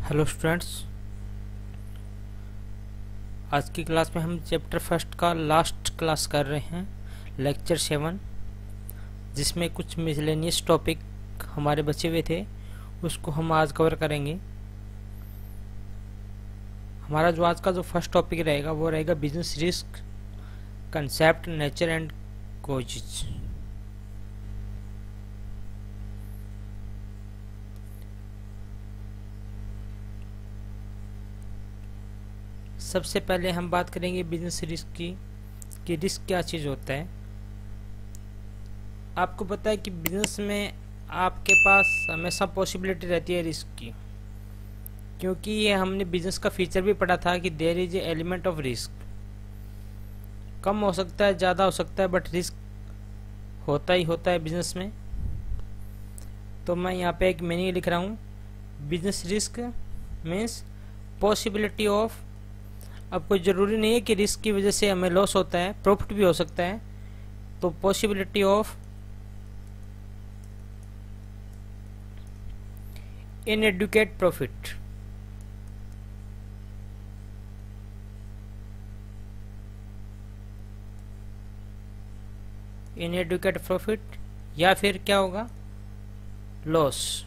Hello students, आज की class में हम चैप्टर फर्स्ट का लास्ट क्लास कर रहे हैं, लेक्चर 7, जिसमें कुछ मिसलेनियस टॉपिक हमारे बचे हुए थे, उसको हम आज कवर करेंगे। हमारा जो आज का जो फर्स्ट टॉपिक रहेगा वो रहेगा business risk, concept, nature and causes. सबसे पहले हम बात करेंगे बिजनेस रिस्क की कि रिस्क क्या चीज़ होता है। आपको पता है कि बिजनेस में आपके पास हमेशा पॉसिबिलिटी रहती है रिस्क की, क्योंकि ये हमने बिजनेस का फीचर भी पढ़ा था कि there is a element of risk. कम हो सकता है, ज़्यादा हो सकता है, बट रिस्क होता ही होता है बिजनेस में। तो मैं यहाँ पे एक मीनिंग लिख रहा हूँ, business risk means possibility of. अब कोई ज़रूरी नहीं है कि रिस्क की वजह से हमें लॉस होता है, प्रॉफिट भी हो सकता है। तो possibility of inadequate profit, inadequate profit, या फिर क्या होगा, लॉस।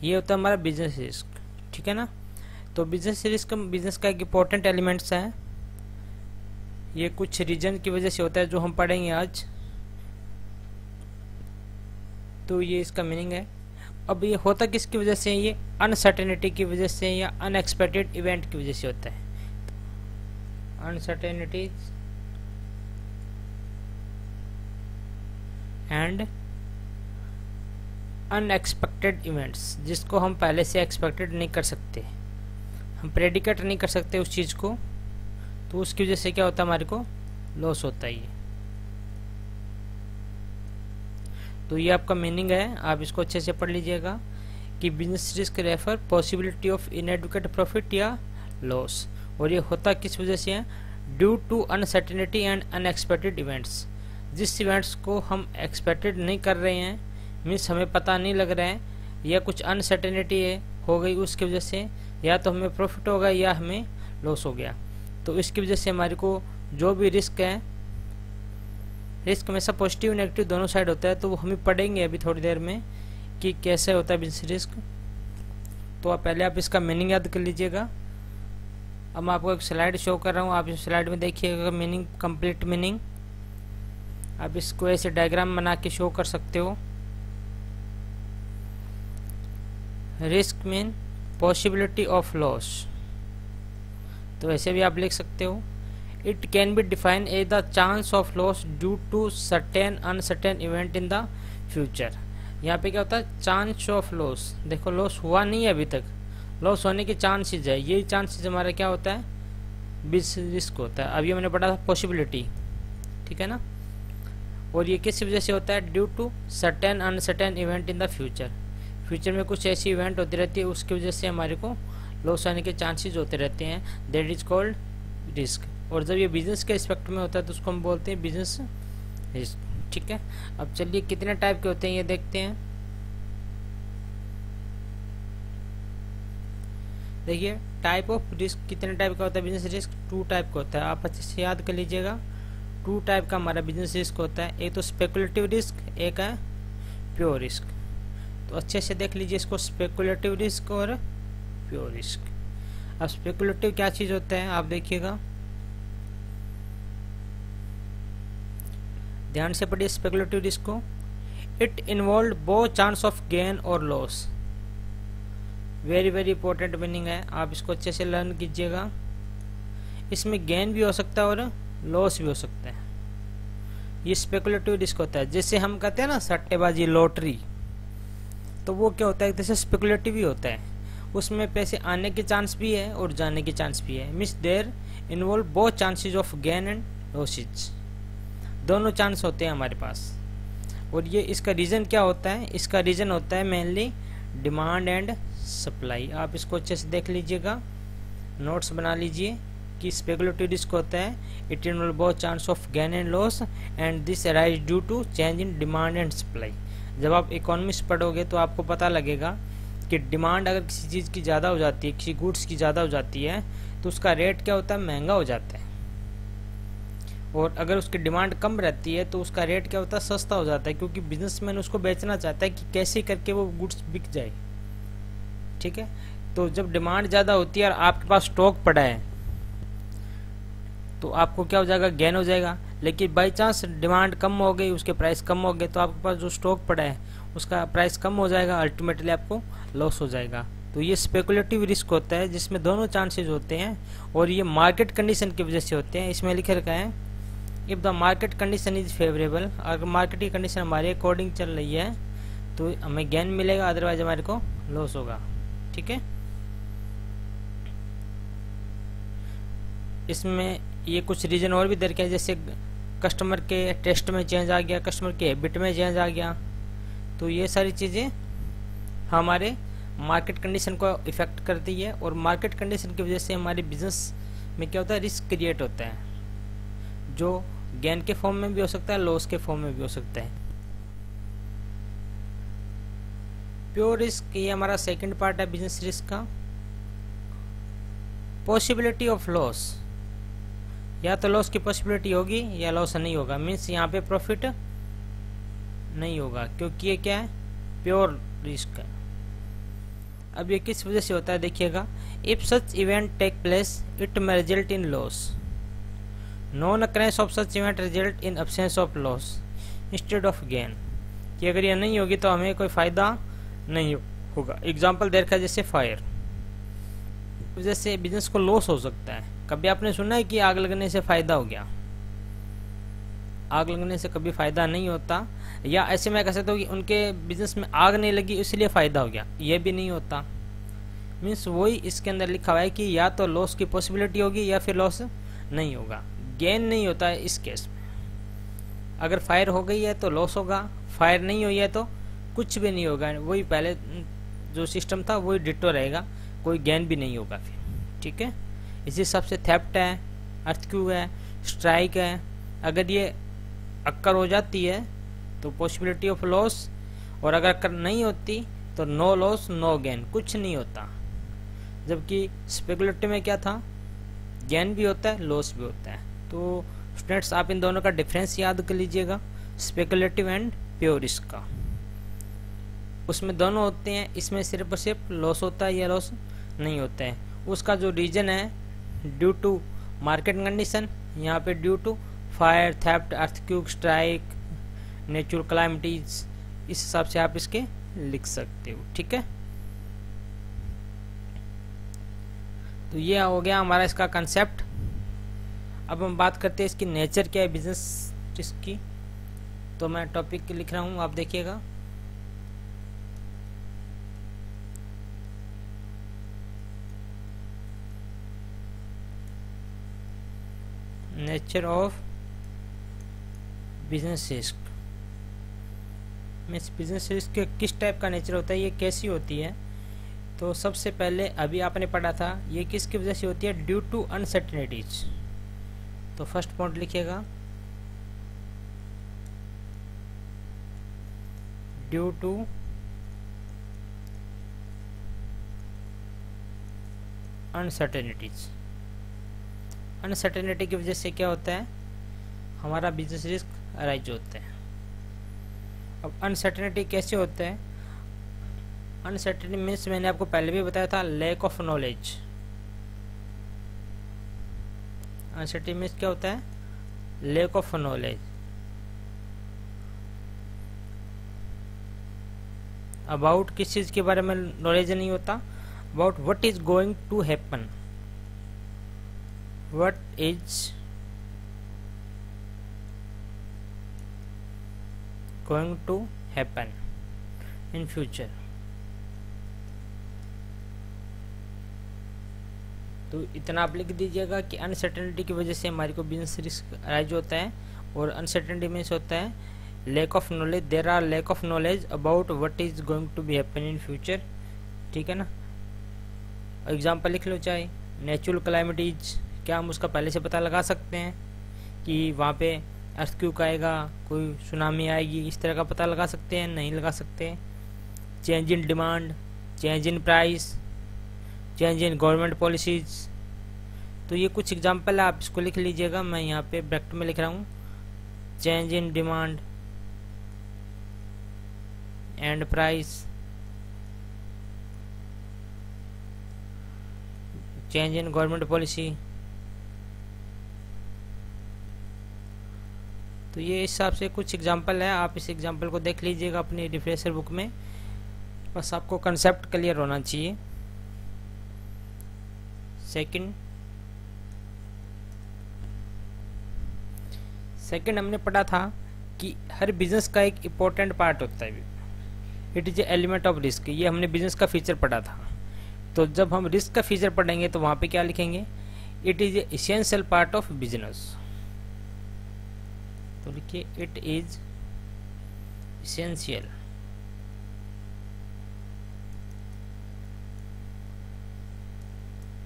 ये होता है हमारा बिजनेस रिस्क, ठीक है ना। तो बिजनेस रिस्क बिजनेस का एक इम्पोर्टेंट एलिमेंट्स है। ये कुछ रीजन की वजह से होता है जो हम पढ़ेंगे आज। तो ये इसका मीनिंग है। अब ये होता किसकी वजह से, ये अनसर्टेनिटी की वजह से या अनएक्सपेक्टेड इवेंट की वजह से होता है। अनसर्टेनिटी एंड अनएक्सपेक्टेड इवेंट्स, जिसको हम पहले से एक्सपेक्टेड नहीं कर सकते, हम प्रेडिकेट नहीं कर सकते उस चीज़ को, तो उसकी वजह से क्या होता है, हमारे को लॉस होता है। तो ये आपका मीनिंग है, आप इसको अच्छे से पढ़ लीजिएगा कि business risk refer possibility of inadequate profit या लॉस। और ये होता किस वजह से है, due to uncertainty and unexpected events. जिस इवेंट्स को हम एक्सपेक्टेड नहीं कर रहे हैं, मीन्स हमें पता नहीं लग रहा है, या कुछ अनसर्टेनिटी हो गई उसकी वजह से, या तो हमें प्रॉफिट होगा या हमें लॉस हो गया। तो इसकी वजह से हमारे को जो भी रिस्क है, रिस्क हमेशा पॉजिटिव नेगेटिव दोनों साइड होता है, तो वो हम पढ़ेंगे अभी थोड़ी देर में कि कैसे होता है बिजनेस रिस्क। तो पहले आप इसका मीनिंग याद कर लीजिएगा। अब मैं आपको एक स्लाइड शो कर रहा हूँ, आप इस स्लाइड में देखिएगा मीनिंग, कंप्लीट मीनिंग। आप इसको ऐसे डायग्राम बना के शो कर सकते हो। Risk mean possibility of loss, तो ऐसे भी आप लिख सकते हो। It can be define as the chance of loss due to certain uncertain event in the future. यहाँ पे क्या होता है, चांस ऑफ लॉस। देखो लॉस हुआ नहीं है अभी तक, लॉस होने के चांसेज है, यही चांसेज हमारा क्या होता है, बिजनेस रिस्क होता है। अभी हमने पढ़ा था पॉसिबिलिटी, ठीक है ना। और ये किस वजह से होता है, due to certain uncertain event in the future. Future में कुछ ऐसी इवेंट होती रहती है, उसकी वजह से हमारे को लॉस आने के चांसेस होते रहते हैं, दैट इज कॉल्ड रिस्क। और जब ये बिजनेस के एस्पेक्ट में होता है तो उसको हम बोलते हैं बिजनेस रिस्क, ठीक है। अब चलिए कितने टाइप के होते हैं ये देखते हैं। देखिए टाइप ऑफ रिस्क कितने टाइप का होता है बिजनेस रिस्क, 2 टाइप का होता है, आप अच्छे से याद कर लीजिएगा। 2 टाइप का हमारा बिजनेस रिस्क होता है, एक तो स्पेकुलेटिव रिस्क, एक है प्योर रिस्क। तो अच्छे से देख लीजिए इसको, स्पेकुलेटिव रिस्क और प्योर रिस्क। अब स्पेकुलेटिव क्या चीज होता है आप देखिएगा, ध्यान से पढ़िए स्पेकुलेटिव रिस्क को। It involve both chance of gain और loss. Very very important meaning है, आप इसको अच्छे से लर्न कीजिएगा। इसमें गेन भी हो सकता है और लॉस भी हो सकता है। ये स्पेकुलेटिव रिस्क होता है, जैसे हम कहते हैं ना सट्टेबाजी, लॉटरी, तो वो क्या होता है, जैसे स्पेकुलेटिव ही होता है, उसमें पैसे आने के चांस भी है और जाने के चांस भी है। Means there involve both chances of gain and losses, दोनों चांस होते हैं हमारे पास। और ये इसका रीज़न क्या होता है, इसका रीज़न होता है मेनली डिमांड एंड सप्लाई। आप इसको अच्छे से देख लीजिएगा, नोट्स बना लीजिए कि स्पेकुलेटिव रिस्क होता है, it involve both chance of gain and loss and this arise due to change in demand and supply. जब आप इकोनॉमिक्स पढ़ोगे तो आपको पता लगेगा कि डिमांड अगर किसी चीज़ की ज़्यादा हो जाती है, किसी गुड्स की ज़्यादा हो जाती है, तो उसका रेट क्या होता है, महंगा हो जाता है। और अगर उसकी डिमांड कम रहती है तो उसका रेट क्या होता है, सस्ता हो जाता है, क्योंकि बिजनेसमैन उसको बेचना चाहता है कि कैसे करके वो गुड्स बिक जाए। ठीक है, तो जब डिमांड ज़्यादा होती है और आपके पास स्टॉक पड़ा है तो आपको क्या हो जाएगा, गेन हो जाएगा। लेकिन बाई चांस डिमांड कम हो गई, उसके प्राइस कम हो गए, तो आपके पास जो स्टॉक पड़ा है उसका प्राइस कम हो जाएगा, अल्टीमेटली आपको लॉस हो जाएगा। तो ये स्पेकुलेटिव रिस्क होता है जिसमें दोनों चांसेस होते हैं और ये मार्केट कंडीशन की वजह से होते हैं। इसमें लिख रखा है if the market condition is favourable, अगर मार्केट की कंडीशन हमारे अकॉर्डिंग चल रही है तो हमें गेन मिलेगा, अदरवाइज हमारे को लॉस होगा। ठीक है, इसमें ये कुछ रीजन और भी दे रखे हैं, जैसे कस्टमर के टेस्ट में चेंज आ गया, कस्टमर के हैबिट में चेंज आ गया, तो ये सारी चीज़ें हमारे मार्केट कंडीशन को इफेक्ट करती है और मार्केट कंडीशन की वजह से हमारे बिजनेस में क्या होता है, रिस्क क्रिएट होता है, जो गेन के फॉर्म में भी हो सकता है, लॉस के फॉर्म में भी हो सकता है। प्योर रिस्क ये हमारा सेकंड पार्ट है बिजनेस रिस्क का। पॉसिबिलिटी ऑफ लॉस, या तो लॉस की पॉसिबिलिटी होगी या लॉस नहीं होगा, मीन्स यहाँ पे प्रॉफिट नहीं होगा, क्योंकि ये क्या है, प्योर रिस्क है। अब ये किस वजह से होता है देखिएगा, if such event take place it may result in loss, non occurrence of such event result in absence of loss instead of gain, कि अगर ये नहीं होगी तो हमें कोई फायदा नहीं होगा। एग्जाम्पल दे रखा है जैसे फायर, वजह से बिजनेस को लॉस हो सकता है। कभी आपने सुना है कि आग लगने से फायदा हो गया? आग लगने से कभी फायदा नहीं होता, या ऐसे मैं कह सकता हूँ कि उनके बिजनेस में आग नहीं लगी इसलिए फायदा हो गया, ये भी नहीं होता। मीन्स वही इसके अंदर लिखा हुआ है कि या तो लॉस की पॉसिबिलिटी होगी या फिर लॉस नहीं होगा, गेन नहीं होता है इस केस में। अगर फायर हो गई है तो लॉस होगा, फायर नहीं हुई है तो कुछ भी नहीं होगा, वही पहले जो सिस्टम था वही डिटो रहेगा, कोई गेन भी नहीं होगा फिर। ठीक है, इसी हिसाब से थेफ्ट है, अर्थक्वेक है, स्ट्राइक है, अगर ये अक्कर हो जाती है तो पॉसिबिलिटी ऑफ लॉस, और अगर अक्कर नहीं होती तो नो लॉस नो गेन, कुछ नहीं होता। जबकि स्पेकुलेटिव में क्या था, गेन भी होता है लॉस भी होता है। तो स्टूडेंट्स आप इन दोनों का डिफरेंस याद कर लीजिएगा, स्पेकुलेटिव एंड प्योर रिस्क का। उसमें दोनों होते हैं, इसमें सिर्फ और सिर्फ लॉस होता है या लॉस नहीं होता है। उसका जो रीजन है ड्यू टू मार्केट कंडीशन, यहाँ पे due to fire, theft, earthquake, strike, natural calamities, इस हिसाब से आप इसके लिख सकते हो। ठीक है, तो ये हो गया हमारा इसका कंसेप्ट। अब हम बात करते हैं इसकी नेचर क्या है बिजनेस रिस्क की। तो मैं टॉपिक लिख रहा हूँ, आप देखिएगा। Nature of business risk, means business risk किस टाइप का नेचर होता है, ये कैसी होती है। तो सबसे पहले अभी आपने पढ़ा था ये किसकी वजह से होती है, ड्यू टू अनसर्टेनिटीज। तो फर्स्ट पॉइंट लिखिएगा, ड्यू टू अनसर्टेनिटीज। अनसर्टेनिटी की वजह से क्या होता है, हमारा बिजनेस रिस्क अराइज होता है। अब अनसर्टेनिटी कैसे होता है, अनसर्टेनिटी मीन्स मैंने आपको पहले भी बताया था, lack of knowledge. Uncertainty means क्या होता है, लैक ऑफ नॉलेज अबाउट, किस चीज के बारे में नॉलेज नहीं होता, about what is going to happen, what is going to happen in future। तो इतना आप लिख दीजिएगा कि अनसर्टेनिटी की वजह से हमारे को बिजनेस रिस्क अराइज होता है। और अनसर्टेनिटी मीन्स होता है lack of knowledge, there are lack of knowledge about what is going to be happen in future. ठीक है ना, एग्जाम्पल लिख लो, चाहे नेचुरल कैलामिटीज, क्या हम उसका पहले से पता लगा सकते हैं कि वहाँ पे अर्थक्वेक आएगा, कोई सुनामी आएगी, इस तरह का पता लगा सकते हैं? नहीं लगा सकते। Change in demand, change in price, change in government policies. तो ये कुछ एग्जांपल है, आप इसको लिख लीजिएगा। मैं यहाँ पे ब्रैकेट में लिख रहा हूँ, change in demand and price, change in government policy. तो ये इस हिसाब से कुछ एग्जांपल है, आप इस एग्जांपल को देख लीजिएगा अपनी रिफ्रेशर बुक में। बस आपको कंसेप्ट क्लियर होना चाहिए। सेकंड हमने पढ़ा था कि हर बिजनेस का एक इम्पोर्टेंट पार्ट होता है, it is a element of risk. ये हमने बिजनेस का फीचर पढ़ा था। तो जब हम रिस्क का फीचर पढ़ेंगे तो वहाँ पे क्या लिखेंगे? It is a essential part of business. तो लिखिए it is essential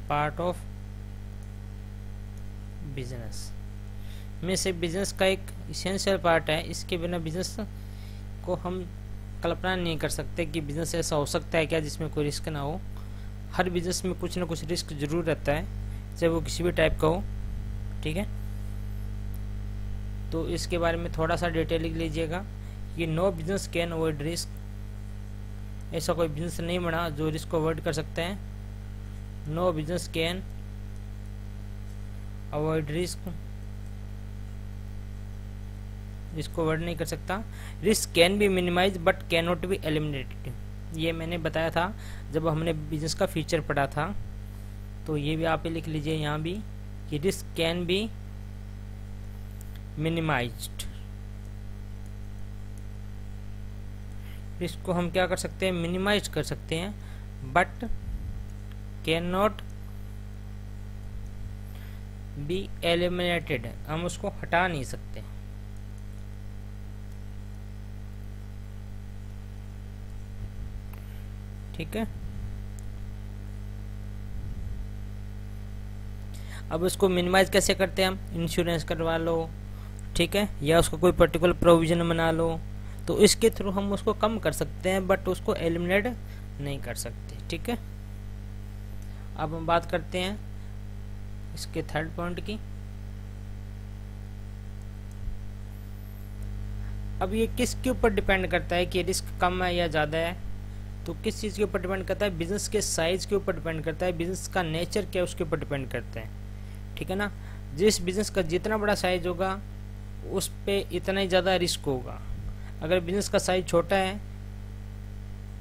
part of business. में से बिजनेस का एक एसेंशियल पार्ट है, इसके बिना बिजनेस को हम कल्पना नहीं कर सकते कि बिजनेस ऐसा हो सकता है क्या जिसमें कोई रिस्क ना हो। हर बिजनेस में कुछ ना कुछ रिस्क जरूर रहता है, चाहे वो किसी भी टाइप का हो। ठीक है, तो इसके बारे में थोड़ा सा डिटेल लिख लीजिएगा कि no business can avoid risk. ऐसा कोई बिजनेस नहीं बना जो रिस्क को अवॉइड कर सकते हैं। No business can avoid risk, इसको अवॉइड नहीं कर सकता। Risk can be minimize but can not be eliminated. ये मैंने बताया था जब हमने बिजनेस का फीचर पढ़ा था। तो ये भी आप लिख लीजिए यहाँ भी कि risk can B minimised. Risk को हम क्या कर सकते हैं? मिनिमाइज कर सकते हैं, but can not be eliminated. हम उसको हटा नहीं सकते। ठीक है, अब उसको मिनिमाइज कैसे करते हैं हम? इंश्योरेंस करवा लो, ठीक है, या उसका कोई पर्टिकुलर प्रोविजन बना लो, तो इसके थ्रू हम उसको कम कर सकते हैं, बट उसको एलिमिनेट नहीं कर सकते। ठीक है, अब हम बात करते हैं इसके थर्ड पॉइंट की। अब ये किसके ऊपर डिपेंड करता है कि रिस्क कम है या ज़्यादा है? तो किस चीज़ के ऊपर डिपेंड करता है? बिजनेस के साइज के ऊपर डिपेंड करता है, बिजनेस का नेचर क्या है उसके ऊपर डिपेंड करता है। ठीक है ना, जिस बिजनेस का जितना बड़ा साइज होगा उस पे इतना ही ज़्यादा रिस्क होगा। अगर बिजनेस का साइज छोटा है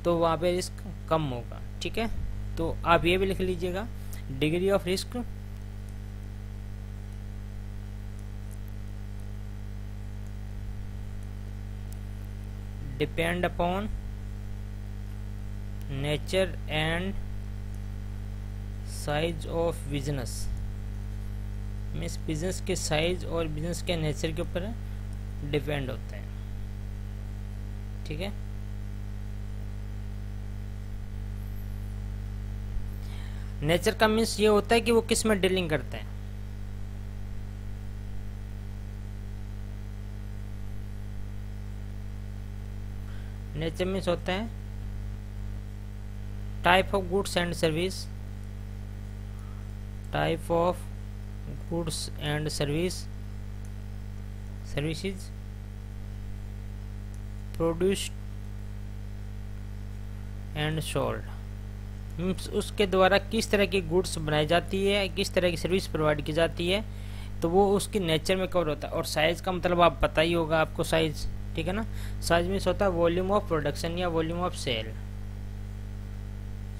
तो वहाँ पे रिस्क कम होगा। ठीक है, तो आप ये भी लिख लीजिएगा, degree of risk depend upon nature and size of business. Means business के साइज और बिजनेस के नेचर के ऊपर डिपेंड होता है। ठीक है, नेचर का मीन्स ये होता है कि वो किस में डीलिंग करता है। नेचर मीन्स होता है type of goods and service, type of goods and services produced and sold. Means उसके द्वारा किस तरह की गुड्स बनाई जाती है, किस तरह की सर्विस प्रोवाइड की जाती है, तो वो उसकी नेचर में कवर होता है। और साइज का मतलब आप पता ही होगा आपको साइज। ठीक है ना, साइज मीन्स होता है वॉल्यूम ऑफ प्रोडक्शन या volume of sale,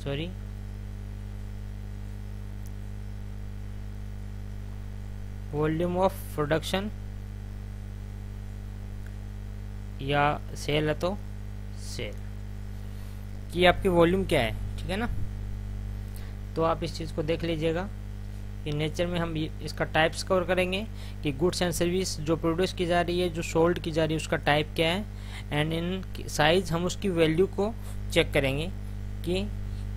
sorry volume of production या सेल है तो सेल, कि आपकी वॉल्यूम क्या है। ठीक है ना, तो आप इस चीज़ को देख लीजिएगा कि नेचर में हम इसका टाइप्स कवर करेंगे कि गुड्स एंड सर्विस जो प्रोड्यूस की जा रही है, जो सोल्ड की जा रही है, उसका टाइप क्या है, एंड इन साइज हम उसकी वैल्यू को चेक करेंगे कि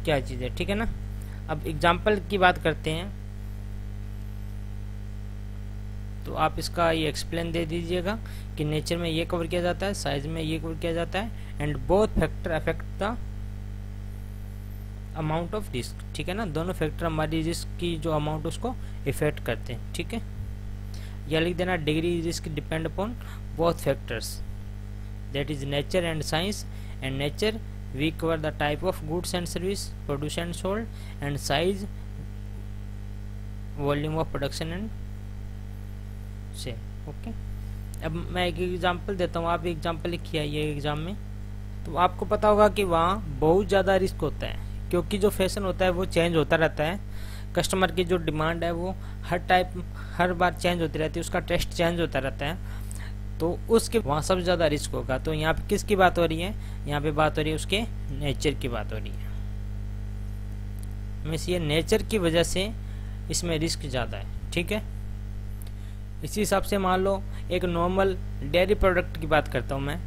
क्या चीज़ है। ठीक है ना, अब एग्जांपल की बात करते हैं। तो आप इसका ये एक्सप्लेन दे दीजिएगा कि नेचर में ये कवर किया जाता है, साइज में ये कवर किया जाता है, and both factor affect the amount of risk. ठीक है ना, दोनों फैक्टर हमारी रिस्क की जो अमाउंट उसको इफेक्ट करते हैं। ठीक है, या लिख देना degree risk depend upon both factors, that is nature and science. And nature we cover the type of goods and service produce and sold, and size volume of production and sale. Okay, अब मैं एक example देता हूँ, आप example लिखिए आइए exam में। तो आपको पता होगा कि वहाँ बहुत ज़्यादा रिस्क होता है, क्योंकि जो फैशन होता है वो चेंज होता रहता है, कस्टमर की जो डिमांड है वो हर बार चेंज होती रहती है, उसका टेस्ट चेंज होता रहता है, तो उसके वहाँ सबसे ज़्यादा रिस्क होगा। तो यहाँ पे किसकी बात हो रही है, यहाँ पे बात हो रही है उसके नेचर की बात हो रही है। मीन्स ये नेचर की वजह से इसमें रिस्क ज़्यादा है। ठीक है, इसी हिसाब से मान लो एक नॉर्मल डेयरी प्रोडक्ट की बात करता हूँ मैं,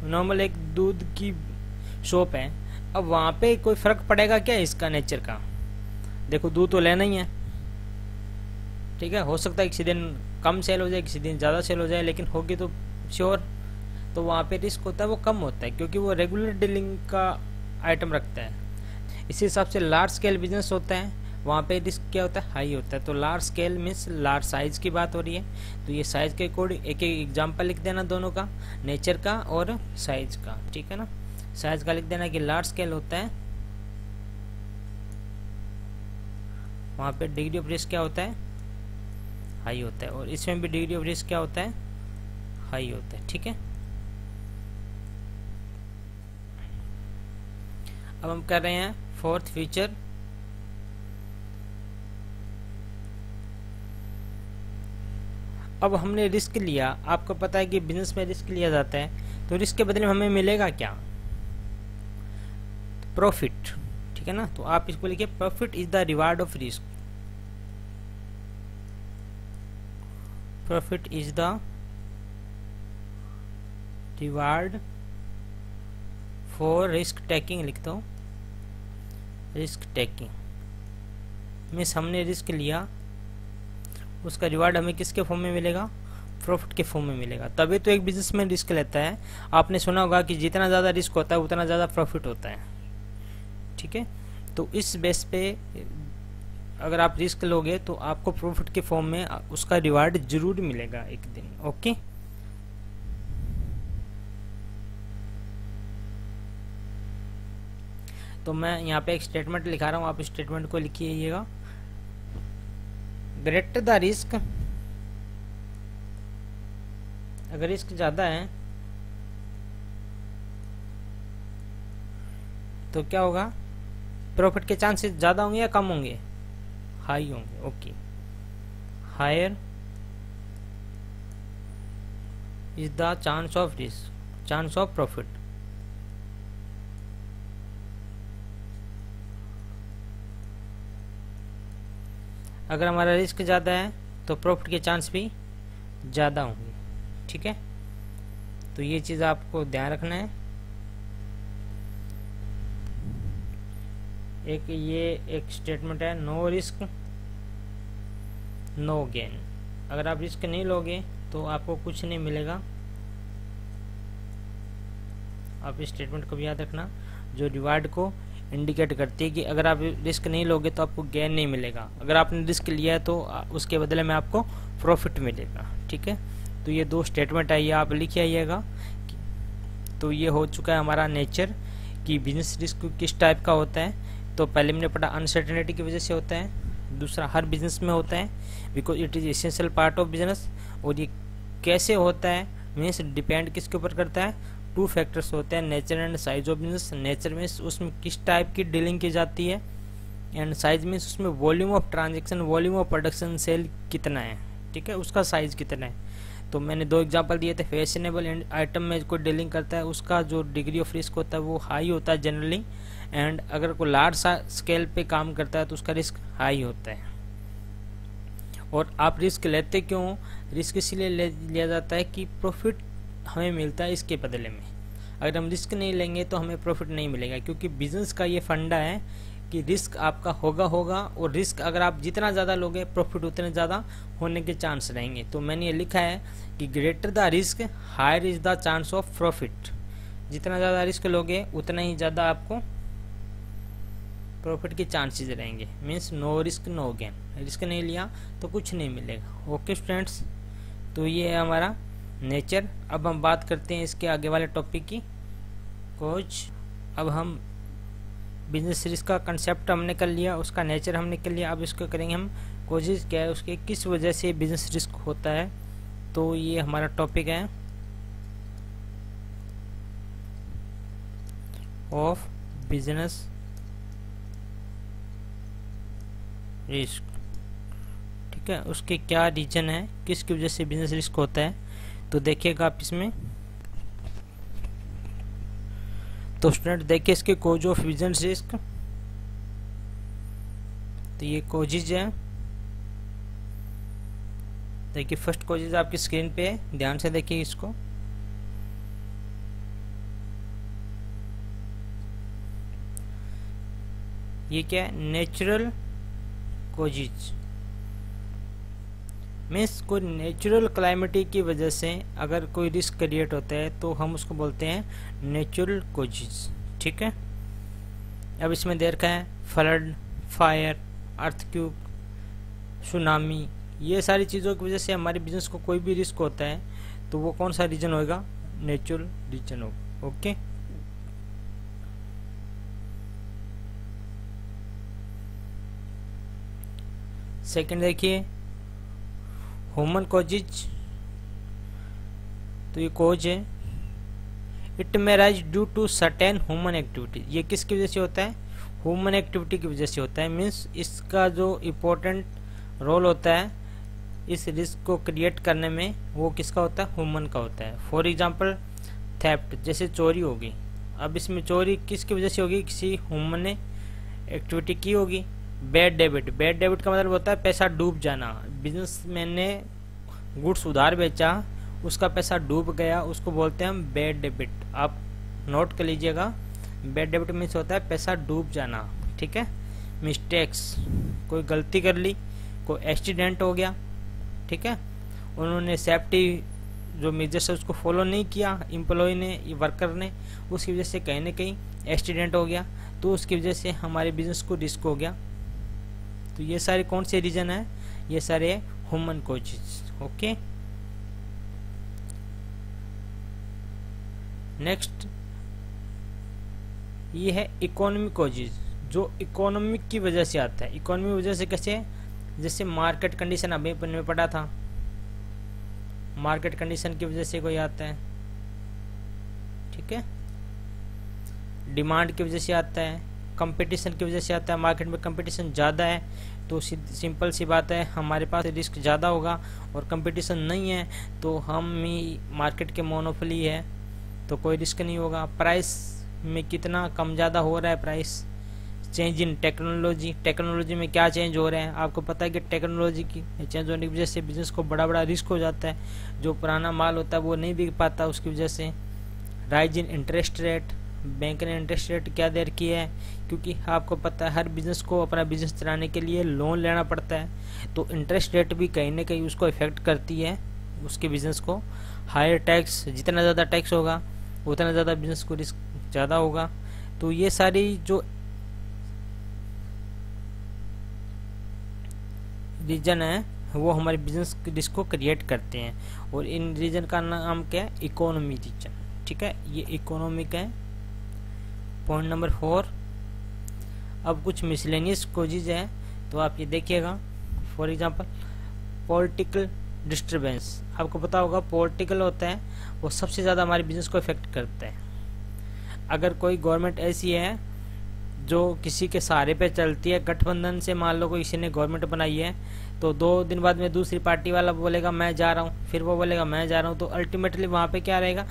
नॉर्मल एक दूध की शॉप है, अब वहाँ पे कोई फ़र्क पड़ेगा क्या इसका नेचर का? देखो दूध तो लेना ही है, ठीक है, हो सकता है किसी दिन कम सेल हो जाए, किसी दिन ज़्यादा सेल हो जाए, लेकिन होगी तो श्योर। तो वहाँ पे रिस्क होता है वो कम होता है, क्योंकि वो रेगुलर डीलिंग का आइटम रखता है। इसी हिसाब से लार्ज स्केल बिजनेस होता है, वहाँ पे रिस्क क्या होता है, हाई होता है। तो large scale means large size की बात हो रही है, तो ये साइज के अकॉर्डिंग एक एक एग्जाम्पल लिख देना दोनों का, नेचर का और साइज का। ठीक है ना, साइज का लिख देना कि लार्ज स्केल होता है, वहाँ पे डिग्री ऑफ रिस्क क्या होता है, हाई होता है, और इसमें भी डिग्री ऑफ रिस्क क्या होता है, हाई होता है। ठीक है, अब हम कर रहे हैं फोर्थ फीचर। अब हमने रिस्क लिया, आपको पता है कि बिजनेस में रिस्क लिया जाता है, तो रिस्क के बदले में हमें मिलेगा क्या, प्रॉफिट। ठीक है ना, तो आप इसको लिखिए profit is the reward of risk, profit is the reward for risk taking, लिखता हूँ रिस्क टेकिंग। मीन्स हमने रिस्क लिया, उसका रिवार्ड हमें किसके फॉर्म में मिलेगा, प्रॉफिट के फॉर्म में मिलेगा। तभी तो एक बिजनेसमैन रिस्क लेता है। आपने सुना होगा कि जितना ज़्यादा रिस्क होता है उतना ज़्यादा प्रॉफिट होता है। ठीक है, तो इस बेस पे अगर आप रिस्क लोगे तो आपको प्रॉफिट के फॉर्म में उसका रिवार्ड जरूर मिलेगा एक दिन। ओके, तो मैं यहाँ पे एक स्टेटमेंट लिखा रहा हूँ, आप स्टेटमेंट को लिखिएगा। ग्रेटर द रिस्क, अगर रिस्क ज़्यादा है तो क्या होगा, प्रॉफिट के चांसेस ज़्यादा होंगे या कम होंगे, हाई होंगे। Okay, higher is the chance of risk, chance of profit. अगर हमारा रिस्क ज़्यादा है तो प्रॉफिट के चांस भी ज़्यादा होंगे। ठीक है, तो ये चीज़ आपको ध्यान रखना है। एक स्टेटमेंट है, नो रिस्क नो गेन। अगर आप रिस्क नहीं लोगे तो आपको कुछ नहीं मिलेगा। आप इस स्टेटमेंट को भी याद रखना, जो रिवार्ड को इंडिकेट करती है कि अगर आप रिस्क नहीं लोगे तो आपको गेन नहीं मिलेगा, अगर आपने रिस्क लिया है तो उसके बदले में आपको प्रॉफिट मिलेगा। ठीक है, तो ये दो स्टेटमेंट है, ये आप लिख आइएगा। तो ये हो चुका है हमारा नेचर कि बिजनेस रिस्क किस टाइप का होता है। तो पहले मैंने पढ़ा अनसर्टेनिटी की वजह से होता है, दूसरा हर बिजनेस में होता है because it is essential part of business. और ये कैसे होता है मीन्स डिपेंड किसके ऊपर करता है, टू फैक्टर्स होते हैं, nature and size of business. Nature means उसमें किस टाइप की डीलिंग की जाती है, एंड साइज मीन्स उसमें volume of transaction, volume of production, sale कितना है। ठीक है, उसका साइज कितना है। तो मैंने दो एग्जांपल दिए थे, फैशनेबल आइटम में कोई डीलिंग करता है उसका जो डिग्री ऑफ रिस्क होता है वो हाई होता है जनरली, एंड अगर कोई लार्ज स्केल पे काम करता है तो उसका रिस्क हाई होता है। और आप रिस्क लेते क्यों, रिस्क इसीलिए लिया जाता है कि प्रॉफिट हमें मिलता है इसके बदले में। अगर हम रिस्क नहीं लेंगे तो हमें प्रॉफिट नहीं मिलेगा, क्योंकि बिजनेस का ये फंडा है कि रिस्क आपका होगा और रिस्क अगर आप जितना ज़्यादा लोगे प्रॉफिट उतने ज़्यादा होने के चांस रहेंगे। तो मैंने ये लिखा है कि greater the risk higher is the chance of profit. जितना ज़्यादा रिस्क लोगे उतना ही ज़्यादा आपको प्रॉफिट के चांसेस रहेंगे। Means no risk no gain, risk नहीं लिया तो कुछ नहीं मिलेगा। ओके स्टूडेंट्स, तो ये है हमारा नेचर। अब हम बात करते हैं इसके आगे वाले टॉपिक की, कोज। अब हम बिजनेस रिस्क का कंसेप्ट हमने कर लिया, उसका नेचर हमने कर लिया। अब इसको करेंगे हम कोजेज क्या है उसके, किस वजह से बिजनेस रिस्क होता है। तो ये हमारा टॉपिक है ऑफ बिजनेस रिस्क। ठीक है, उसके क्या रीजन है, किसकी वजह से बिजनेस रिस्क होता है, तो देखिएगा आप इसमें। तो स्टूडेंट देखिए इसके कोज ऑफ बिजनेस रिस्क। तो ये कोजेज है, देखिए फर्स्ट कोजेज आपकी स्क्रीन पे है, ध्यान से देखिए इसको। ये क्या है, नेचुरल कोजेज। मीन्स कोई नेचुरल क्लाइमेटी की वजह से अगर कोई रिस्क क्रिएट होता है तो हम उसको बोलते हैं नेचुरल कोजेज। ठीक है, अब इसमें दे रखा है फ्लड, फायर, अर्थक्वेक, सुनामी, ये सारी चीज़ों की वजह से हमारे बिजनेस को कोई भी रिस्क होता है तो वो कौन सा रीजन होगा, नेचुरल रीजन होगा। ओके, सेकंड देखिए ह्यूमन कोजेज। तो ये कोज है, it may rise due to certain human activity. ये किसकी वजह से होता है, ह्यूमन एक्टिविटी की वजह से होता है। मीन्स इसका जो इम्पोर्टेंट रोल होता है इस रिस्क को क्रिएट करने में वो किसका होता है, ह्यूमन का होता है। फॉर एग्जांपल थेफ्ट, जैसे चोरी होगी। अब इसमें चोरी किसकी वजह से होगी, किसी ह्यूमन ने एक्टिविटी की होगी। बैड डेबिट, बैड डेबिट का मतलब होता है पैसा डूब जाना। बिजनेसमैन ने गुड्स उधार बेचा, उसका पैसा डूब गया, उसको बोलते हैं हम बैड डेबिट। आप नोट कर लीजिएगा, बैड डेबिट मीन्स होता है पैसा डूब जाना। ठीक है, मिस्टेक्स, कोई गलती कर ली, कोई एक्सीडेंट हो गया। ठीक है, उन्होंने सेफ्टी जो मेजर्स है उसको फॉलो नहीं किया एम्प्लॉय ने, वर्कर ने, उसकी वजह से कहीं ना कहीं एक्सीडेंट हो गया, तो उसकी वजह से हमारे बिजनेस को रिस्क हो गया। तो ये सारे कौन से रीजन है, ये सारे ह्यूमन कोजेज। ओके, नेक्स्ट ये है इकोनॉमिक कोजेज, जो इकोनॉमिक की वजह से आता है। इकोनॉमिक वजह से कैसे, जैसे मार्केट कंडीशन अभी अपन में पढ़ा था, मार्केट कंडीशन की वजह से कोई आता है। ठीक है, डिमांड की वजह से आता है, कंपटीशन की वजह से आता है। मार्केट में कंपटीशन ज़्यादा है तो सिंपल सी बात है हमारे पास रिस्क ज़्यादा होगा, और कंपटीशन नहीं है तो हम ही मार्केट के मोनोपोली है तो कोई रिस्क नहीं होगा। प्राइस में कितना कम ज़्यादा हो रहा है price. Change in technology, technology में क्या चेंज हो रहे हैं, आपको पता है कि टेक्नोलॉजी की चेंज होने की वजह से बिजनेस को बड़ा बड़ा रिस्क हो जाता है। जो पुराना माल होता है वो नहीं बिक पाता उसकी वजह से। Rise in interest rate, bank ने इंटरेस्ट रेट क्या दे रखी है, क्योंकि आपको पता है हर बिजनेस को अपना बिजनेस चलाने के लिए लोन लेना पड़ता है, तो इंटरेस्ट रेट भी कहीं ना कहीं उसको इफेक्ट करती है उसके बिजनेस को। हायर टैक्स, जितना ज़्यादा टैक्स होगा उतना ज़्यादा बिजनेस को रिस्क ज़्यादा होगा। तो ये सारी जो रीजन है वो हमारे बिजनेस रिस्क को क्रिएट करते हैं, और इन रीजन का नाम क्या है, इकोनॉमी रीजन। ठीक है, ये इकोनॉमिक है। Point number 4। अब कुछ मिसलेनियस कोजेज है तो आप ये देखिएगा। फॉर एग्जांपल पॉलिटिकल डिस्टर्बेंस, आपको पता होगा पॉलिटिकल होता है वो सबसे ज़्यादा हमारे बिजनेस को इफेक्ट करता है। अगर कोई गवर्नमेंट ऐसी है जो किसी के सहारे पे चलती है, गठबंधन से मान लो कोई किसी ने गवर्नमेंट बनाई है, तो 2 दिन बाद में दूसरी पार्टी वाला बोलेगा मैं जा रहा हूँ, फिर वो बोलेगा मैं जा रहा हूँ, तो अल्टीमेटली वहाँ पे क्या रहेगा,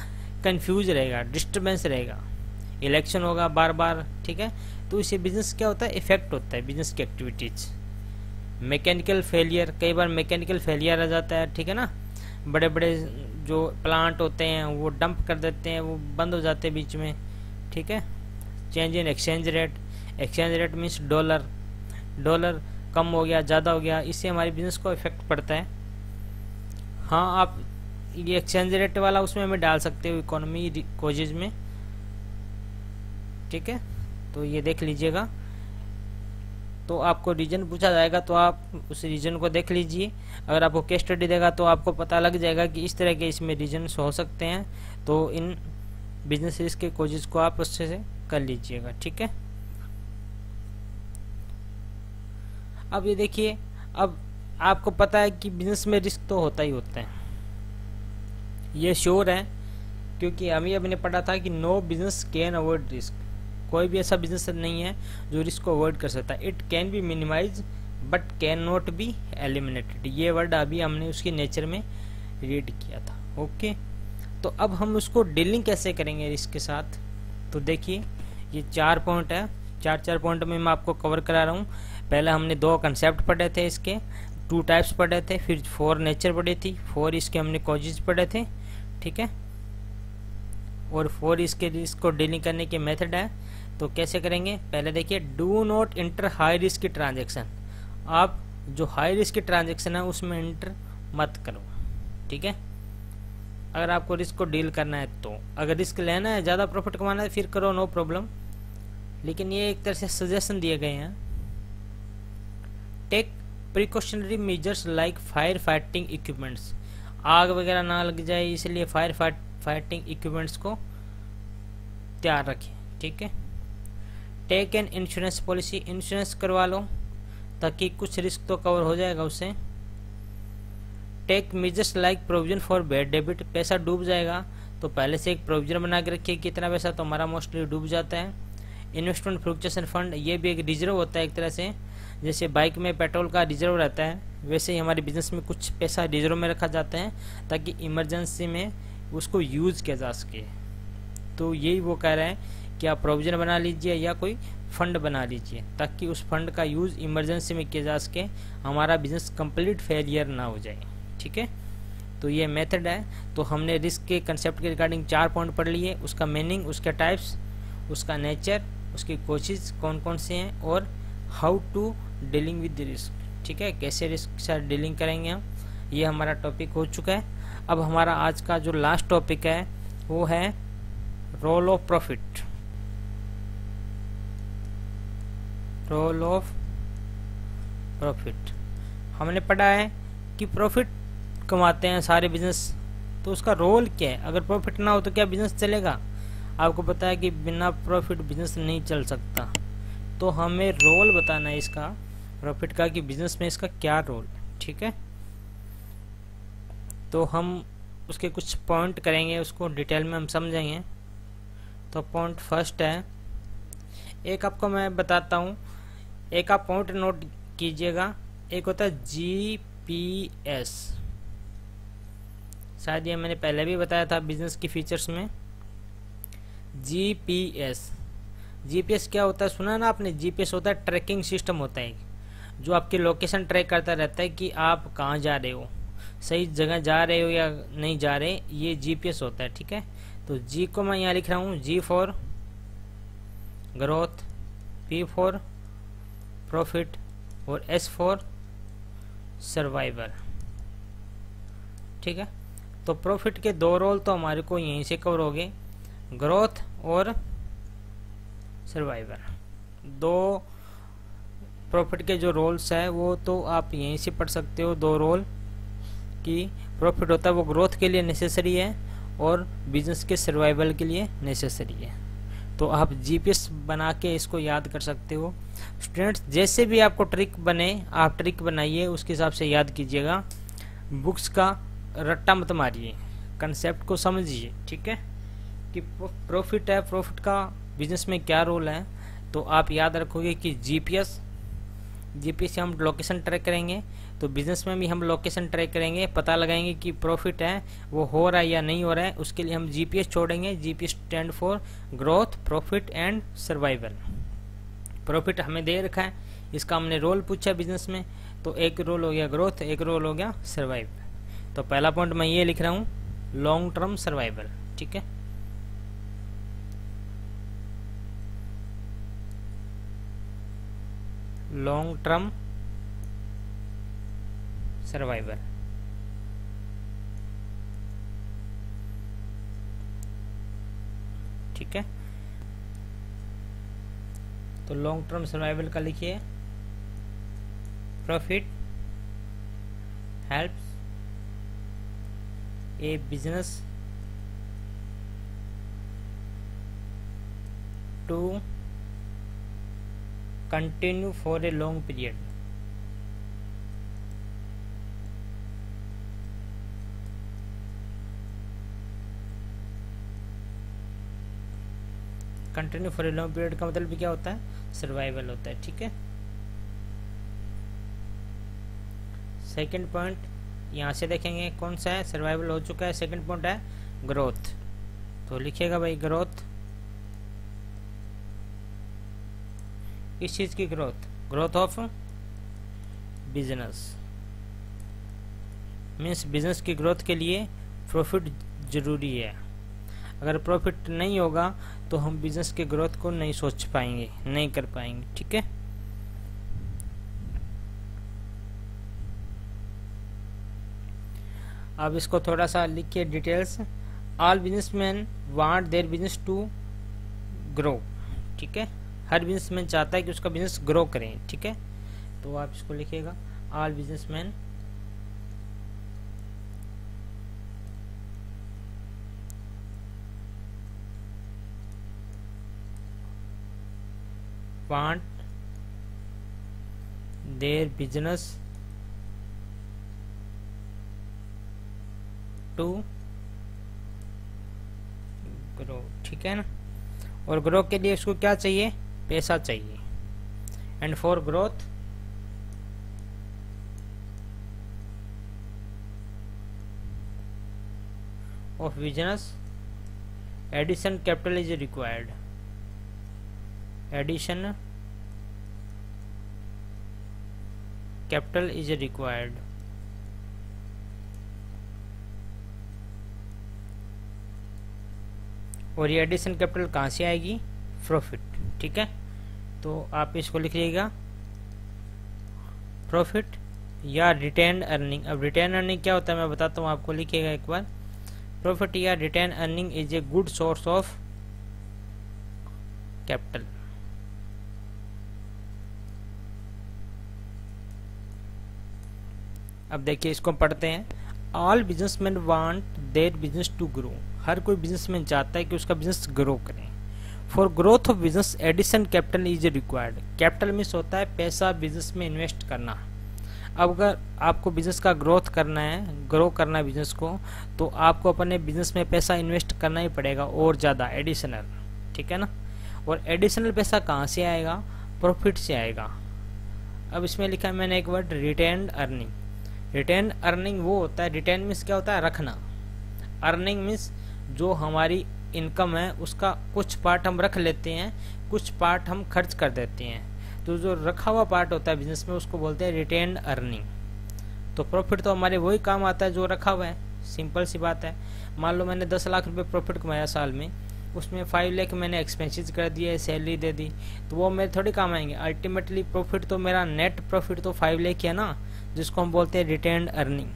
कंफ्यूज रहेगा, डिस्टर्बेंस रहेगा, इलेक्शन होगा बार बार। ठीक है, तो इससे बिजनेस क्या होता है, इफेक्ट होता है बिजनेस की एक्टिविटीज। मैकेनिकल फेलियर, कई बार मैकेनिकल फेलियर आ जाता है। ठीक है ना, बड़े बड़े जो प्लांट होते हैं वो डंप कर देते हैं, वो बंद हो जाते हैं बीच में। ठीक है, change in exchange rate, exchange rate means dollar, dollar कम हो गया, ज़्यादा हो गया, इससे हमारे बिजनेस को इफेक्ट पड़ता है। हाँ, आप ये एक्सचेंज रेट वाला उसमें हमें डाल सकते हो इकोनॉमी कोजेज में, ठीक है। तो ये देख लीजिएगा, तो आपको रीजन पूछा जाएगा तो आप उस रीजन को देख लीजिए। अगर आपको केस स्टडी देगा तो आपको पता लग जाएगा कि इस तरह के इसमें रीजन्स हो सकते हैं, तो इन बिजनेस रिस्क के कोजेज को आप उससे से कर लीजिएगा, ठीक है। अब ये देखिए, अब आपको पता है कि बिजनेस में रिस्क तो होता ही होता है, ये श्योर है, क्योंकि अभी हमने पढ़ा था कि no business can avoid risk. कोई भी ऐसा बिजनेस नहीं है जो रिस्क को अवॉइड कर सकता है। It can be minimize but can not be eliminated, ये वर्ड अभी हमने उसकी नेचर में रीड किया था। ओके, तो अब हम उसको डीलिंग कैसे करेंगे रिस्क के साथ। तो देखिए, ये 4 पॉइंट है, 4 पॉइंट में मैं आपको कवर करा रहा हूँ। पहले हमने 2 कंसेप्ट पढ़े थे, इसके 2 टाइप्स पढ़े थे, फिर 4 नेचर पढ़ी थी, 4 इसके हमने कॉजेज पढ़े थे, ठीक है, और 4 इसके रिस्क को डीलिंग करने के मेथड है। तो कैसे करेंगे, पहले देखिए, do not inter high risk की ट्रांजेक्शन। आप जो हाई रिस्क की ट्रांजेक्शन है उसमें इंटर मत करो, ठीक है। अगर आपको रिस्क को डील करना है तो, अगर रिस्क लेना है, ज़्यादा प्रॉफिट कमाना है, फिर करो, नो प्रॉब्लम। लेकिन ये एक तरह से सजेशन दिए गए हैं। Take precautionary measures like fire fighting equipments, आग वगैरह ना लग जाए इसलिए फायर फाइटिंग इक्विपमेंट्स को तैयार रखें, ठीक है। Take an insurance policy, insurance करवा लो ताकि कुछ रिस्क तो कवर हो जाएगा उससे। Take measures like provision for bad debit, पैसा डूब जाएगा तो पहले से एक प्रोविजन बना के रखिए कितना पैसा तो हमारा मोस्टली डूब जाता है। इन्वेस्टमेंट फ्लक्चुएशन फंड, ये भी एक रिजर्व होता है एक तरह से, जैसे बाइक में पेट्रोल का रिजर्व रहता है, वैसे ही हमारे बिजनेस में कुछ पैसा रिजर्व में रखा जाता है ताकि इमरजेंसी में उसको यूज़ किया जा सके। तो यही वो कह रहे हैं कि आप प्रोविजन बना लीजिए या कोई फंड बना लीजिए ताकि उस फंड का यूज़ इमरजेंसी में किया जा सके, हमारा बिजनेस कंप्लीट फेलियर ना हो जाए, ठीक है। तो ये मेथड है। तो हमने रिस्क के कंसेप्ट के रिगार्डिंग 4 पॉइंट पढ़ लिए, उसका मीनिंग, उसके टाइप्स, उसका नेचर, उसकी कोशिश कौन कौन से हैं, और how to dealing with risk, ठीक है, कैसे रिस्क के साथ डीलिंग करेंगे हम। ये हमारा टॉपिक हो चुका है। अब हमारा आज का जो लास्ट टॉपिक है वो है role of profit. Role of profit हमने पढ़ा है कि प्रॉफिट कमाते हैं सारे बिजनेस, तो उसका रोल क्या है। अगर प्रॉफिट ना हो तो क्या बिजनेस चलेगा। आपको पता है कि बिना प्रॉफिट बिजनेस नहीं चल सकता, तो हमें रोल बताना है इसका प्रॉफिट का कि बिजनेस में इसका क्या रोल है, ठीक है। तो हम उसके कुछ पॉइंट करेंगे, उसको डिटेल में हम समझेंगे। तो पॉइंट फर्स्ट है, एक आपको मैं बताता हूँ, एक आप पॉइंट नोट कीजिएगा। एक होता है GPS, शायद ये मैंने पहले भी बताया था बिजनेस की फीचर्स में। GPS क्या होता है, सुना ना आपने। GPS होता है ट्रैकिंग सिस्टम होता है जो आपकी लोकेशन ट्रैक करता रहता है कि आप कहाँ जा रहे हो, सही जगह जा रहे हो या नहीं जा रहे, ये GPS होता है, ठीक है। तो G को मैं यहाँ लिख रहा हूँ, G for growth, P for profit और S फॉर सर्वाइवर, ठीक है। तो प्रॉफिट के 2 रोल तो हमारे को यहीं से कवर हो गए, ग्रोथ और सर्वाइवर। 2 प्रॉफिट के जो रोल्स है वो तो आप यहीं से पढ़ सकते हो। 2 रोल की प्रॉफिट होता है वो ग्रोथ के लिए नेसेसरी है और बिजनेस के सर्वाइवल के लिए नेसेसरी है। तो आप GPS बना के इसको याद कर सकते हो। स्टूडेंट्स, जैसे भी आपको ट्रिक बने आप ट्रिक बनाइए, उसके हिसाब से याद कीजिएगा। बुक्स का रट्टा मत मारिए, कंसेप्ट को समझिए, ठीक है, कि प्रॉफिट है, प्रॉफिट का बिजनेस में क्या रोल है। तो आप याद रखोगे कि GPS से हम लोकेशन ट्रैक करेंगे, तो बिजनेस में भी हम लोकेशन ट्रैक करेंगे, पता लगाएंगे कि प्रॉफिट है वो हो रहा है या नहीं हो रहा है, उसके लिए हम GPS छोड़ेंगे। GPS stand for growth, profit and survival. Profit हमें दे रखा है, इसका हमने रोल पूछा बिजनेस में, तो एक रोल हो गया ग्रोथ, एक रोल हो गया सर्वाइव। तो पहला पॉइंट मैं ये लिख रहा हूँ, लॉन्ग टर्म सर्वाइवल, ठीक है। Long term survival. ठीक है, तो लॉन्ग टर्म सर्वाइवल का लिखिए profit helps a business to continue for a long period. Continue for a long period का मतलब क्या होता है? सर्वाइवल होता है। ठीक है, सेकंड पॉइंट यहाँ से देखेंगे कौन सा है, सर्वाइवल हो चुका है। सेकंड पॉइंट है ग्रोथ, तो लिखिएगा भाई ग्रोथ। किस चीज की growth? Growth of business. Means business की ग्रोथ के लिए प्रॉफिट जरूरी है। अगर प्रॉफिट नहीं होगा तो हम बिजनेस के ग्रोथ को नहीं सोच पाएंगे, नहीं कर पाएंगे। ठीक है, अब इसको थोड़ा सा लिखिए details. All businessman want their business to grow. ठीक है, हर बिजनेसमैन चाहता है कि उसका बिजनेस ग्रो करें। ठीक है, तो आप इसको लिखिएगा all businessman want their business to grow। ठीक है ना, और ग्रो के लिए उसको क्या चाहिए? पैसा चाहिए। And for growth of business addition capital is required. Addition capital is required. और ये एडिशन कैपिटल कहाँ से आएगी? प्रॉफिट। ठीक है, तो आप इसको लिख लीजिएगा प्रॉफिट या रिटेन अर्निंग। अब रिटेन अर्निंग क्या होता है मैं बताता हूँ आपको, लिखिएगा एक बार। प्रॉफिट या retain earning is a good source of capital. अब देखिए इसको पढ़ते हैं। All businessman want their business to grow. हर कोई बिजनेसमैन चाहता है कि उसका बिजनेस ग्रो करे। For growth of business addition capital is required. Capital means होता है पैसा बिजनेस में इन्वेस्ट करना। अब अगर आपको बिजनेस का ग्रोथ करना है, ग्रो करना है बिजनेस को, तो आपको अपने बिजनेस में पैसा इन्वेस्ट करना ही पड़ेगा और ज़्यादा एडिशनल। ठीक है ना, और एडिशनल पैसा कहाँ से आएगा? प्रॉफिट से आएगा। अब इसमें लिखा है मैंने एक word retain earning. Retain earning वो होता है, रिटेन मीन्स क्या होता है? रखना। अर्निंग मीन्स जो हमारी इनकम है उसका कुछ पार्ट हम रख लेते हैं, कुछ पार्ट हम खर्च कर देते हैं। तो जो रखा हुआ पार्ट होता है बिजनेस में उसको बोलते हैं रिटेन अर्निंग। तो प्रॉफिट तो हमारे वही काम आता है जो रखा हुआ है। सिंपल सी बात है। मान लो मैंने 10 लाख रुपए प्रॉफिट कमाया साल में, उसमें 5 लाख मैंने एक्सपेंसेस कर दिए, सैलरी दे दी, तो वो मेरे थोड़ी काम आएंगे। अल्टीमेटली प्रॉफिट तो मेरा नेट प्रॉफिट तो 5 लाख है ना, जिसको हम बोलते हैं रिटेन अर्निंग।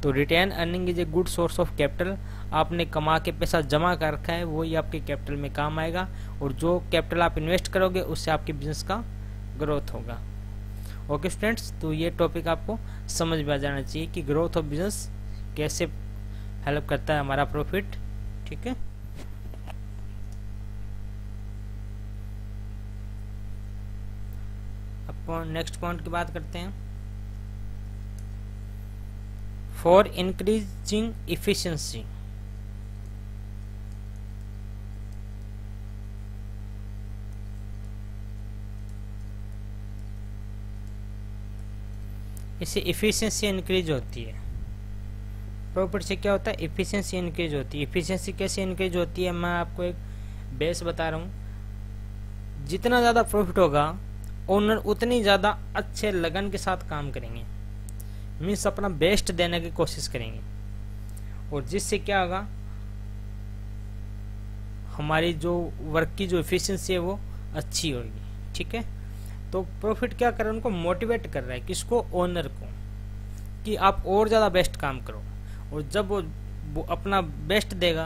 तो retain earning is a good source of capital. आपने कमा के पैसा जमा कर रखा है, वही आपके कैपिटल में काम आएगा, और जो कैपिटल आप इन्वेस्ट करोगे उससे आपके बिजनेस का ग्रोथ होगा। ओके स्टूडेंट्स, तो ये टॉपिक आपको समझ में आ जाना चाहिए कि ग्रोथ ऑफ बिजनेस कैसे हेल्प करता है हमारा प्रॉफिट। ठीक है, अब नेक्स्ट पॉइंट की बात करते हैं। For increasing efficiency. इससे इफिशिएंसी इंक्रीज होती है। प्रॉफिट से क्या होता है? इफिशिएंसी इंक्रीज होती है। इफिशिएंसी कैसे इंक्रीज होती है? मैं आपको एक बेस बता रहा हूँ। जितना ज़्यादा प्रॉफिट होगा ओनर उतनी ज़्यादा अच्छे लगन के साथ काम करेंगे, मीन्स अपना बेस्ट देने की कोशिश करेंगे, और जिससे क्या होगा? हमारी जो वर्क की जो एफिशिएंसी है वो अच्छी होगी। ठीक है, तो प्रॉफिट क्या कर रहा है, उनको मोटिवेट कर रहा है, किसको, ओनर को, कि आप और ज़्यादा बेस्ट काम करो। और जब वो अपना बेस्ट देगा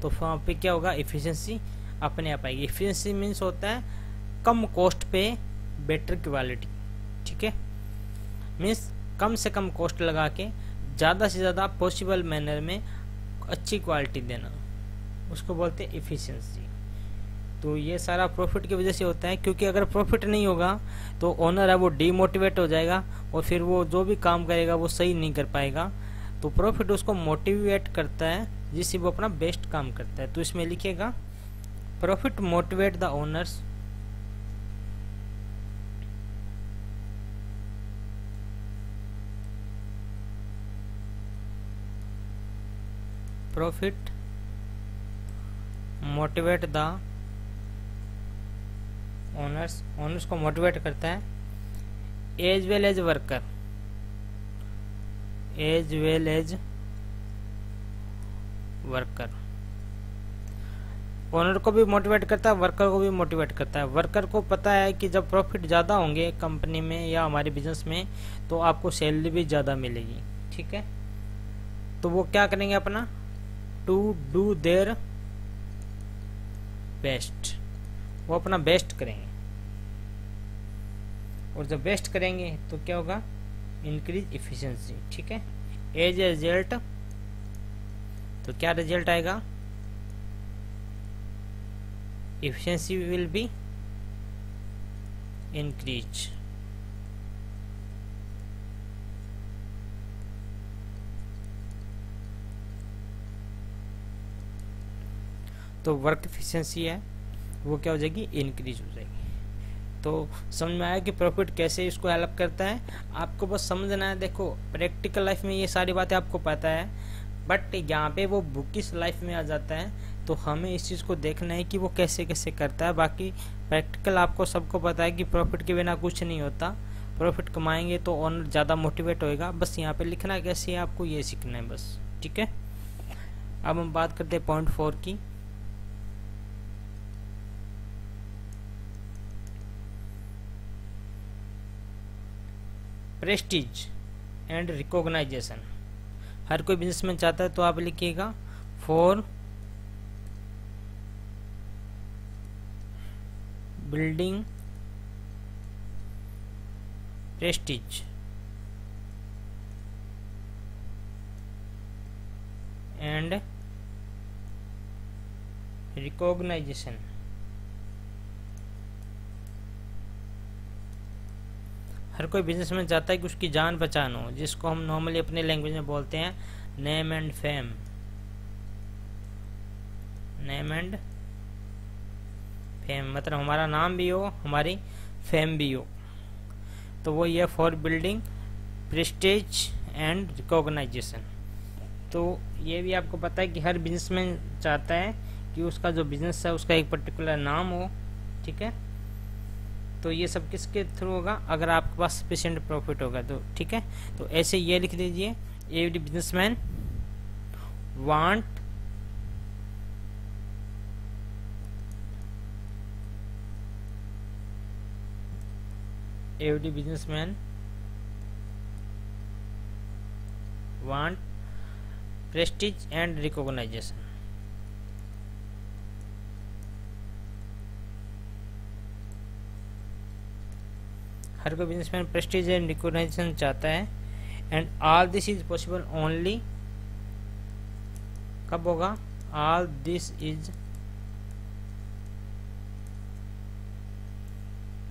तो वहाँ पे क्या होगा, एफिशिएंसी अपने आप आएगी। एफिशिएंसी मीन्स होता है कम कॉस्ट पे बेटर क्वालिटी, ठीक है, मीन्स कम से कम कॉस्ट लगा के ज़्यादा से ज़्यादा पॉसिबल मैनर में अच्छी क्वालिटी देना, उसको बोलते हैं एफिशिएंसी। तो ये सारा प्रॉफिट की वजह से होता है, क्योंकि अगर प्रॉफिट नहीं होगा तो ओनर है वो डीमोटिवेट हो जाएगा और फिर वो जो भी काम करेगा वो सही नहीं कर पाएगा। तो प्रॉफिट उसको मोटिवेट करता है जिससे वो अपना बेस्ट काम करता है। तो इसमें लिखिएगा profit motivate the owners profit motivate the owners, owners को मोटिवेट करता है, as well as worker, as well as worker. Owner को भी मोटिवेट करता है, वर्कर को भी मोटिवेट करता है। वर्कर को पता है कि जब प्रॉफिट ज़्यादा होंगे कंपनी में या हमारे बिजनेस में तो आपको सैलरी भी ज़्यादा मिलेगी, ठीक है। तो वो क्या करेंगे, अपना टू डू देयर बेस्ट, वो अपना बेस्ट करेंगे। और जब बेस्ट करेंगे तो क्या होगा, इंक्रीज एफिशिएंसी, ठीक है। एज ए रिजल्ट, तो क्या रिजल्ट आएगा, एफिशिएंसी विल बी इंक्रीज। तो वर्क एफिशिएंसी है वो क्या हो जाएगी, इंक्रीज हो जाएगी। तो समझ में आया कि प्रॉफिट कैसे इसको हेल्प करता है। आपको बस समझना है, देखो प्रैक्टिकल लाइफ में ये सारी बातें आपको पता है, बट यहाँ पे वो बुकिश लाइफ में आ जाता है तो हमें इस चीज़ को देखना है कि वो कैसे कैसे करता है। बाकी प्रैक्टिकल आपको सबको पता है कि प्रॉफिट के बिना कुछ नहीं होता। प्रॉफिट कमाएंगे तो ओनर ज़्यादा मोटिवेट होएगा, बस यहाँ पे लिखना कैसे है आपको ये सीखना है बस, ठीक है। अब हम बात करते हैं पॉइंट 4 की। प्रेस्टीज एंड रिकॉग्नाइजेशन, हर कोई बिजनेसमैन चाहता है, तो आप लिखिएगा for building prestige and recognisation, हर कोई बिजनेसमैन चाहता है कि उसकी जान पहचान हो, जिसको हम नॉर्मली अपने लैंग्वेज में बोलते हैं name and fame, name and fame, मतलब हमारा नाम भी हो, हमारी फेम भी हो। तो वो ये for building prestige and recognization. तो ये भी आपको पता है कि हर बिजनेसमैन चाहता है कि उसका जो बिजनेस है उसका एक पर्टिकुलर नाम हो, ठीक है। तो ये सब किसके थ्रू होगा, अगर आपके पास सफिशिएंट प्रॉफिट होगा तो, ठीक है। तो ऐसे ये लिख दीजिए, every businessman want every businessman want prestige and recognition। हर कोई बिजनेसमैन प्रेस्टीज एंड रिकॉग्नाइजेशन चाहता है, and all this is possible only, कब होगा, all this is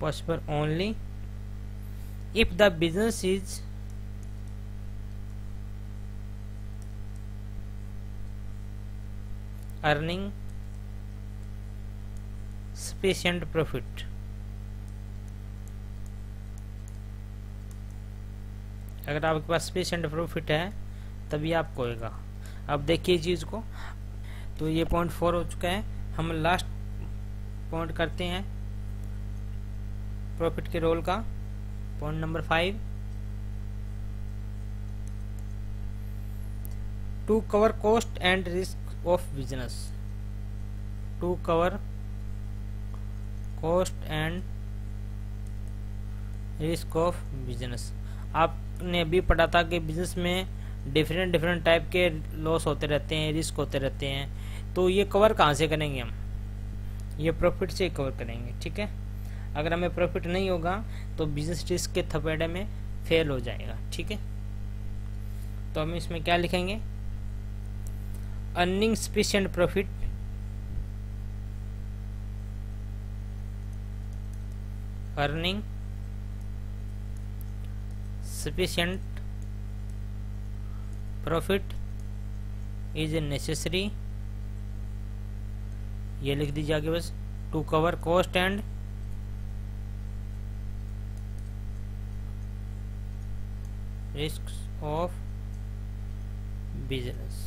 possible only if the business is earning sufficient profit। अगर आपके पास sufficient profit है तभी आपको होगा। अब देखिए चीज़ को, तो ये पॉइंट 4 हो चुका है। हम लास्ट पॉइंट करते हैं प्रॉफिट के रोल का, point number 5, to cover cost and risk of business, to cover cost and risk of business. आपने अभी पढ़ा था कि बिजनेस में डिफरेंट टाइप के लॉस होते रहते हैं, रिस्क होते रहते हैं। तो ये कवर कहाँ से करेंगे हम? ये प्रॉफिट से कवर करेंगे, ठीक है। अगर हमें प्रॉफिट नहीं होगा तो बिजनेस रिस्क के थपेड़े में फेल हो जाएगा, ठीक है। तो हम इसमें क्या लिखेंगे? Earning sufficient profit earning sufficient profit is necessary, ये लिख दीजिए आगे बस, to cover cost and risk of business,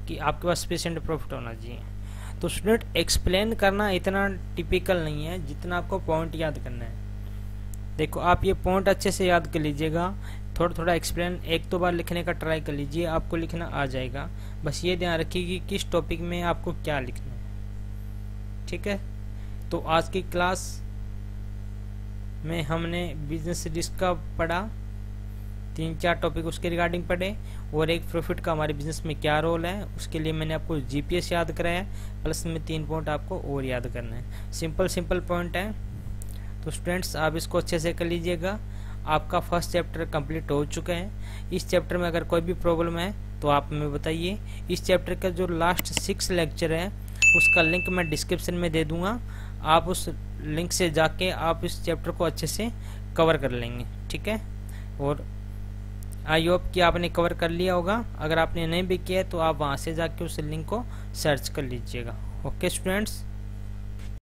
कि आपके पास सफिशिएंट प्रॉफिट होना चाहिए। तो स्टूडेंट एक्सप्लेन करना इतना टिपिकल नहीं है जितना आपको पॉइंट याद करना है। देखो आप ये पॉइंट अच्छे से याद कर लीजिएगा, थोड़ा थोड़ा एक्सप्लेन एक दो बार लिखने का ट्राई कर लीजिए, आपको लिखना आ जाएगा। बस ये ध्यान रखिए कि किस टॉपिक में आपको क्या लिखना है, ठीक है। तो आज की क्लास में हमने बिजनेस रिस्क का पढ़ा, 3-4 टॉपिक उसके रिगार्डिंग पढ़े, और एक प्रॉफिट का हमारे बिजनेस में क्या रोल है उसके लिए मैंने आपको जीपीएस याद कराया, प्लस में 3 पॉइंट आपको और याद करना है। सिंपल पॉइंट है। तो स्टूडेंट्स आप इसको अच्छे से कर लीजिएगा। आपका फर्स्ट चैप्टर कंप्लीट हो चुका है। इस चैप्टर में अगर कोई भी प्रॉब्लम है तो आप हमें बताइए। इस चैप्टर का जो लास्ट 6 लेक्चर है उसका लिंक मैं डिस्क्रिप्शन में दे दूंगा, आप उस लिंक से जाके आप इस चैप्टर को अच्छे से कवर कर लेंगे, ठीक है। और आई होप कि आपने कवर कर लिया होगा। अगर आपने नहीं भी किया है तो आप वहाँ से जाके उस लिंक को सर्च कर लीजिएगा। Okay students.